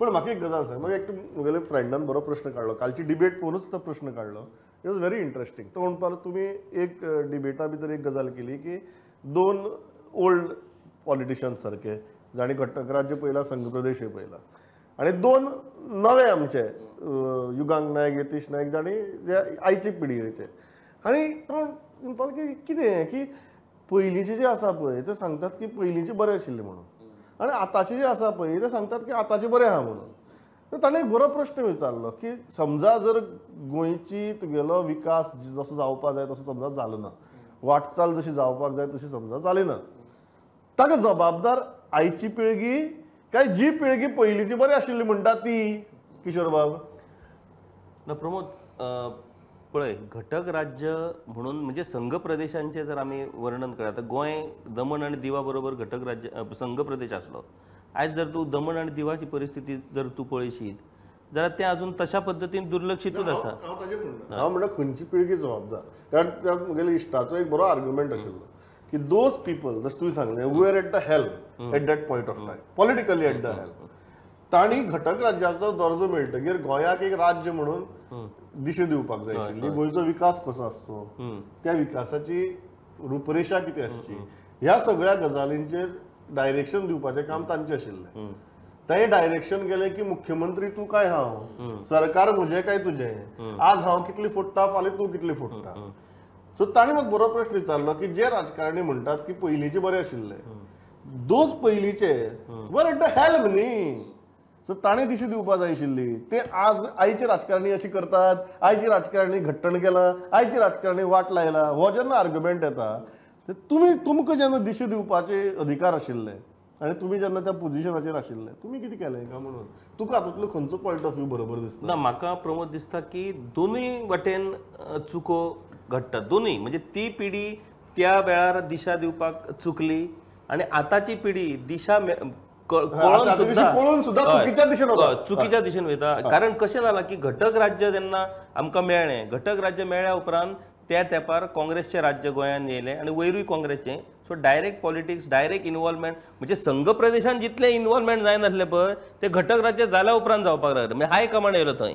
पण म्हाका एक गजाल सांग, म्हाका एक म्हगेल्या फ्रेंडान बरो प्रश्न काडलो, कालची डिबेट पळोवनूच तो प्रश्न काडलो. It was very interesting. तो म्हणपाक तुमी एक डिबेटा भितर एक गजाल केली की 2 ओल्ड पॉलिटिशियन्स सारके, जाणी घटक राज्य पळयला, संघ प्रदेशूय पळयला, आनी 2 नवे आमचे युगांक नायक, यतीश नायक, जाणी जे आयची पिढयेचे. आनी तो म्हणपाक की कितें की पयलींचे जे आसा पळय ते सांगतात की पयलींचे बरें आशिल्ले म्हणून, आनी आतांचे जे आसा पळय ते सांगतात की आतांचे बरें आहा म्हणून. तर ताणें एक बरो प्रश्न विचारलो की समजा जर गोंयची तुगेलो विकास जसो जावपाक जाय तसो समजा जालो ना, वाटचाल जशी जावपाक जाय तशी समजा जाली ना, ताका जबाबदार आयची पिळगी काय जी पिळगी पयलींची बरी आशिल्ली म्हणटा ती? किशोर बाब ना प्रमोद, पळय, घटक राज्य म्हणून म्हणजे संघ प्रदेशांचे जर आमी वर्णन केलें, तर गोंय दमण आनी दिवा बरोबर घटक राज्य संघ प्रदेश आसलो. आयज जर तूं दमण आनी दिवाची परिस्थिती जर तूं पळयशीत जाल्यार तें अजून तशा पद्दतीन दुर्लक्षितूच आसा. हांव म्हणटा खंयची पिळगी जबाबदार, कारण त्या म्हगेल्या इश्टाचो एक बरो आर्ग्युमेंट आशिल्लो की दोज पीपल, जशें तुवें सांगलें, who are at the helm at that point of time, politically at the helm, तांणी घटक राज्याचो दर्जो मेळटकीर गोंयाक एक राज्य म्हणून दिशा दिवपाक जाय आशिल्ली. गोंयचो विकास कसो आसचो, त्या विकासाची रुपरेषा कितें आसची, ह्या सगळ्या गजालींचेर डायरेक्शन दिवपाचें काम तांचें आशिल्लें. तें डायरेक्शन गेलें की मुख्यमंत्री तूं काय हांव, सरकार म्हजें काय तुजें, आज हांव कितली फोडटा, फाल्यां तूं कितली फोडटा. सो ताणें म्हाका बरो प्रश्न विचारलो की जे राजकारणी म्हणटात की पयलींचे बरे आशिल्ले, दोज पयलींचे वर एट द हेल्म न्ही. सो ताणें दिशा दिवपाक जाय आशिल्ली. ते आज आयचे राजकारणी अशी करतात, आयची राजकारणी घट्टण केलां, आयची राजकारणी वाट लायला, हो जेन्ना आर्ग्युमेंट येता, तुमकां जेन्ना दिशा दिवपाचे अधिकार आशिल्ले आनी तुमी जेन्ना त्या पोजिशनाचेर आशिल्ले, तुमी कितें केलें काय म्हणून तुका हातूंतलो खंयचो पॉयंट ऑफ व्यू बरोबर दिसता? ना, म्हाका प्रमोद दिसता की दोनूय वटेन चुको घडटात. दोनूय म्हणजे ती पिढी त्या वेळार दिशा दिवपाक चुकली आनी आतांची पिढी दिशा पळोवन सुद्धा चुकीच्या दिशेन वयता. कारण कशें जालां की घटक राज्य जेन्ना आमकां मेळ्ळें, घटक राज्य मेळ्ळ्या उपरांत त्या तेंपार काँग्रेसचें राज्य गोंयांत येयलें आनी वयरूय काँग्रेसचें. So direct politics, direct involvement, म्हणजे संघ प्रदेशांत जितलें इन्वॉल्वमेंट जायनासलें पळय ते घटक राज्य जाल्या उपरांत जावपाक लागलें. म्हणजे हायकमांड येयलो, थंय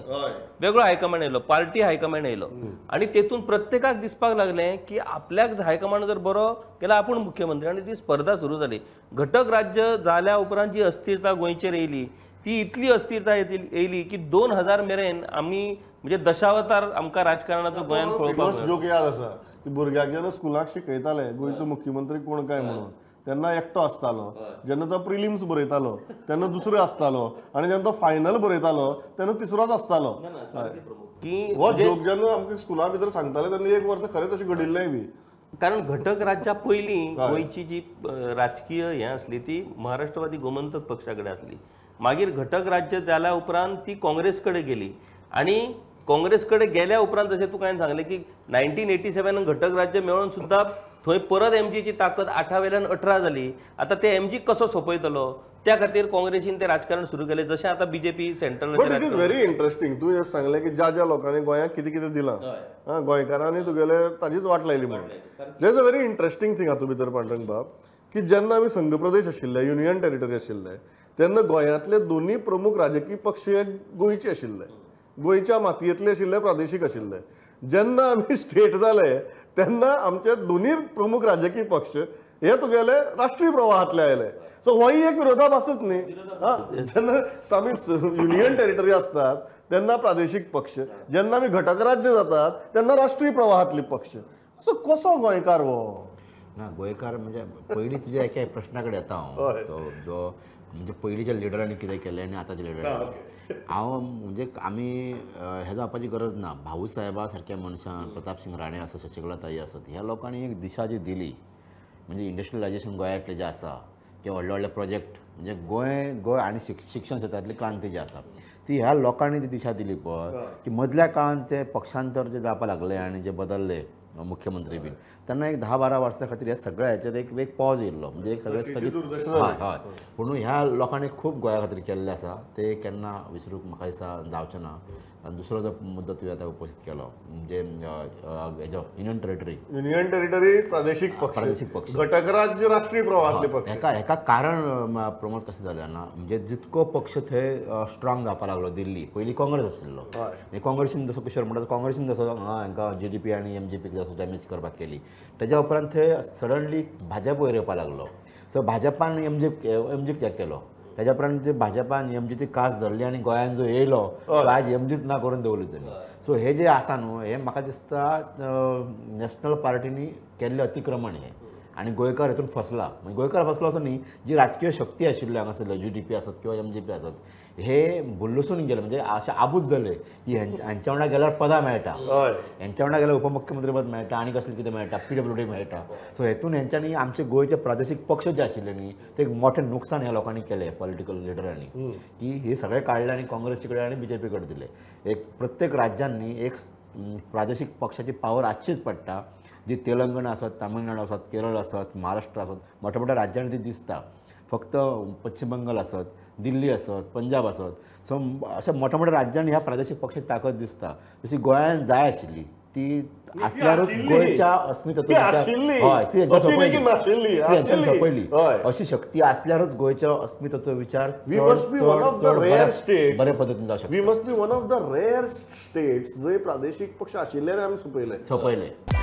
वेगळो हायकमांड येयलो, पार्टी हायकमांड येयलो आनी तेतून प्रत्येकाक दिसपाक लागलें की आपल्याक हायकमांड जर बरो केला आपूण मुख्यमंत्री, आनी ती स्पर्धा सुरू जाली. घटक राज्य जाल्या उपरांत जी अस्थिरता गोंयचेर येयली ती इतली अस्थिरता येयली की 2000 मेरेन आमी म्हणजे दशावतार आमकां राजकारणाचो गोंयांत पळोवपाक जोक याद आसा की भुरग्याक जेन्ना स्कुलाक शिकयताले गोंयचो मुख्यमंत्री कोण काय म्हणून, तेन्ना एकटो आसतालो. जेन्ना तो प्रिलिम्स बरयतालो तेन्ना दुसरो आसतालो, आनी जेन्ना तो फायनल बरयतालो तेन्ना तिसरोच आसतालो. की हो जोक जेन्ना आमकां स्कुला भितर सांगताले तेन्ना एक वर्स खरेंच अशें घडिल्लें बी. कारण घटक राज्या पयलीं गोंयची जी राजकीय हें आसली ती महाराष्ट्रवादी गोमंतक पक्षा कडेन आसली. मागीर घटक राज्य जाल्या उपरांत ती काँग्रेस कडेन गेली आनी काँग्रेस कडेन गेल्या उपरांत जशें तुका हांवें सांगलें की 1987 घटक राज्य मेळोन सुद्दां थंय परत एमजीची ताकद 8 वेल्यान 18 जाली. आतां ते एमजी कसो सोंपयतलो त्या खातीर काँग्रेसीन तें राजकारण सुरू केलें, जशें आतां BJP central. But it is very interesting. तुवें जशें सांगलें की ज्या ज्या लोकांनी गोंयाक कितें कितें दिलां, गोंयकारांनी तुगेले ताजीच वाट लायली म्हणून. There is a very interesting thing हातूंत भितर पांडुरंग बाब, की जेन्ना आमी संघ प्रदेश आशिल्ले, युनियन टेरिटरी आशिल्ले, तेन्ना गोंयांतले दोनूय प्रमुख राजकीय पक्ष हे गोंयचे आशिल्ले, गोंयच्या मातयेंतले आशिल्ले, प्रादेशीक आशिल्ले. जेन्ना आमी स्टेट जाले तेन्ना आमचे दोनूय प्रमुख राजकीय पक्ष हे तुगेले राष्ट्रीय प्रवाहांतले आयले. सो होय एक विरोधाभासच न्ही. जेन्ना आमी युनियन टेरिटरी आसतात तेन्ना प्रादेशीक पक्ष, जेन्ना आमी घटक राज्य जातात तेन्ना राष्ट्रीय प्रवाहांतले पक्ष. असो कसो गोंयकार हो? ना, गोंयकार म्हणजे पयलीं तुज्या एका प्रश्ना कडेन येता हांव. तो जो म्हणजे पयलींच्या लिडरांनी कितें केलें आनी आतांच्या लिडरांनी. हांव म्हणजे आमी हें जावपाची गरज ना. भाऊ साहेबा सारक्या मनशान, प्रताप सिंग राणे आसा, शशिकलाताई आसत, ह्या लोकांनी एक दिशा जी दिली, म्हणजे इंडस्ट्रियलायजेशन गोंयांतलें जें आसा किंवा व्हडले व्हडले प्रोजेक्ट, म्हणजे गोंय आनी शिक्षण क्षेत्रांतली क्रांती जी आसा ती ह्या लोकांनी ती दिशा दिली पळय, की मदल्या काळांत ते पक्षांतर जे जावपाक लागले आनी जे बदलले मुख्यमंत्री बीन, तेन्ना एक 10-12 वर्सां खातीर ह्या सगळ्या हाचेर एक पॉज येयल्लो. म्हणजे एक सगळें स्थगीत. हय. पूण ह्या लोकांनी खूब गोंया खातीर केल्लें आसा, ते केन्ना विसरूंक म्हाका दिसता जावचें ना. आणि दुसरो जो मुद्दो तुवें आतां उपस्थित केलो म्हणजे हेजो युनियन टेरिटरी प्रादेशीक पक्ष घटक राज्य राष्ट्रीय प्रवाहातले पक्ष हेका कारण प्रमोद कशें जालें ना म्हणजे जितको पक्ष थंय स्ट्रॉंग जावपाक लागलो दिल्ली पयलीं काँग्रेस आशिल्लो काँग्रेसीन जसो किशोर म्हणटा काँग्रेसीन जसो हांकां JDP आनी MGPक जसो डॅमेज करपाक केली तेज्या उपरांत थंय सडनली भाजप वयर येवपाक लागलो सो भाजपान MGP त्याग केलो तेज्या उपरांत जे भाजपान MGची कास धरली आनी गोंयांत जो येयलो तो आज MGच ना करून दवरली तेणी सो हे जे आसा न्हू हे म्हाका दिसता नॅशनल पार्टीनी केल्लें अतिक्रमण हें आनी गोंयकार हितून फसला म्हणजे गोंयकार फसलो असो न्ही जी राजकीय शक्ती आशिल्ल्यो हांगासरल्यो JDP आसत किंवा MGP आसत हे भुल्लसून गेले म्हणजे अशें आबूज जाले की हांच्या वांगडा गेल्यार पदां मेळटा हांच्या वांगडा गेल्यार उपमुख्यमंत्री पद मेळटा आनी कसलें कितें मेळटा PWD मेळटा सो हेतून हेंच्यांनी आमचे गोंयचे प्रादेशीक पक्ष जे आशिल्ले न्ही ते मोठें नुकसाण ह्या लोकांनी केलें पॉलिटिकल लिडरांनी की हे सगळे काडले आनी काँग्रेसी कडेन आनी BJP कडेन दिले एक प्रत्येक राज्यांनी एक प्रादेशीक पक्षाची पावर आसचीच पडटा जी तेलंगणा आसत तामिळनाडू आसत केरळ आसत महाराष्ट्र आसत मोठ्या मोठ्या राज्यांनी ती दिसता फक्त पश्चिम बंगाल आसत दिल्ली आसत पंजाब आसत सो अशा मोठ्या मोठ्या राज्यांनी ह्या प्रादेशीक पक्षाची ताकद दिसता जशी गोंयांत जाय आशिल्ली ती असल्यारूच गोंयच्या अस्मिताचो हय ती सोपयली अशी शक्ती असल्यारूच गोंयच्या अस्मिताचो विचार बरे पद्दतीन जावं शकता we must be one of the rare states जंय प्रादेशीक पक्ष आशिल्ल्यान आमी सोपयले